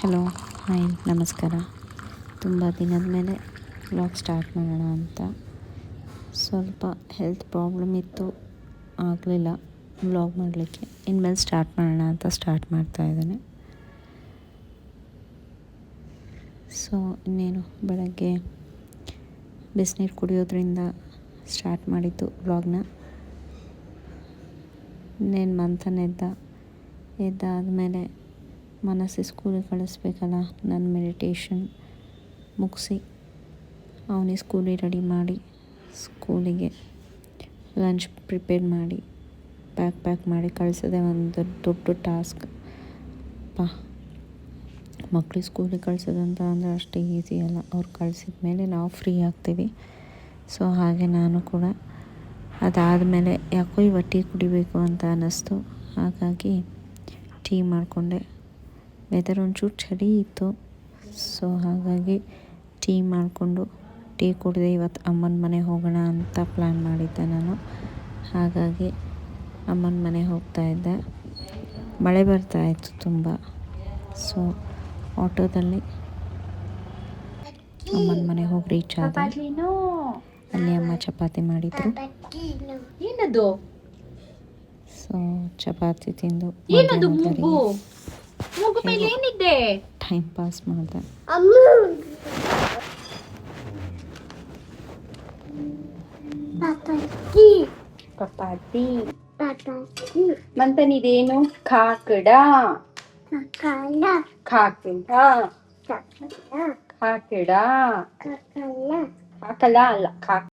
Hello, hi, ನಮಸ್ಕಾರ. ತುಂಬ ದಿನದ ಮೇಲೆ ವ್ಲಾಗ್ ಸ್ಟಾರ್ಟ್ ಮಾಡೋಣ ಅಂತ. ಸ್ವಲ್ಪ ಹೆಲ್ತ್ ಪ್ರಾಬ್ಲಮ್ ಇತ್ತು, ಆಗಲಿಲ್ಲ ವ್ಲಾಗ್ ಮಾಡಲಿಕ್ಕೆ. ಇನ್ಮೇಲೆ ಸ್ಟಾರ್ಟ್ ಮಾಡೋಣ ಅಂತ ಸ್ಟಾರ್ಟ್ ಮಾಡ್ತಾಯಿದ್ದೇನೆ. ಸೊ ಇನ್ನೇನು, ಬೆಳಗ್ಗೆ ಬಿಸಿನೀರು ಕುಡಿಯೋದ್ರಿಂದ ಸ್ಟಾರ್ಟ್ ಮಾಡಿದ್ದು ವ್ಲಾಗ್ನ. ಇನ್ನೇನು ಮಂಥನ್ ಎದ್ದಾದಮೇಲೆ ಮನಸ್ಸು ಸ್ಕೂಲಿಗೆ ಕಳಿಸ್ಬೇಕಲ್ಲ, ನನ್ನ ಮೆಡಿಟೇಷನ್ ಮುಗಿಸಿ ಅವನಿಗೆ ಸ್ಕೂಲಿಗೆ ರೆಡಿ ಮಾಡಿ, ಸ್ಕೂಲಿಗೆ ಲಂಚ್ ಪ್ರಿಪೇರ್ ಮಾಡಿ ಪ್ಯಾಕ್ ಮಾಡಿ ಕಳಿಸೋದೇ ಒಂದು ದೊಡ್ಡ ಟಾಸ್ಕ್. ಮಕ್ಕಳು ಸ್ಕೂಲಿಗೆ ಕಳಿಸೋದಂತ ಅಂದರೆ ಅಷ್ಟು ಈಸಿ ಅಲ್ಲ. ಅವ್ರು ಕಳಿಸಿದ ಮೇಲೆ ನಾವು ಫ್ರೀ ಆಗ್ತೀವಿ. ಸೊ ಹಾಗೆ ನಾನು ಕೂಡ ಅದಾದಮೇಲೆ ಯಾಕೋ ಇವತ್ತು ಟೀ ಕುಡಿಬೇಕು ಅಂತ ಅನ್ನಿಸ್ತು. ಹಾಗಾಗಿ ಟೀ ಮಾಡಿಕೊಂಡೆ. ವೆದರ್ ಒಂಚೂರು ಚಳಿ ಇತ್ತು. ಸೊ ಹಾಗಾಗಿ ಟೀ ಮಾಡಿಕೊಂಡು ಟೀ ಕುಡಿದೆ. ಇವತ್ತು ಅಮ್ಮನ ಮನೆಗೆ ಹೋಗೋಣ ಅಂತ ಪ್ಲ್ಯಾನ್ ಮಾಡಿದ್ದೆ ನಾನು. ಹಾಗಾಗಿ ಅಮ್ಮನ ಮನೆಗೆ ಹೋಗ್ತಾಯಿದ್ದೆ. ಮಳೆ ಬರ್ತಾಯಿತ್ತು ತುಂಬ. ಸೊ ಆಟೋದಲ್ಲಿ ಅಮ್ಮನ ಮನೆಗೆ ಹೋಗಿ ರೀಚ್ ಆದೆ. ಅಲ್ಲಿ ಅಮ್ಮ ಚಪಾತಿ ಮಾಡಿದರು. ಏನದು? ಸೊ ಚಪಾತಿ ತಿಂದು ಏನದು ಮೂಗು? ಮೂಗು ಮೇಲೆ ಏನಿದೆ? ಟೈಮ್ ಪಾಸ್ ಮಾಡಿದೆ. ಚಪಾತಿ ಮಂತನಿದೇನು? ಕಾಕಡ ಕಾಕಡ ಕಾಕಡ ಕಾಕಲ ಅಲ್ಲ ಕಾಕ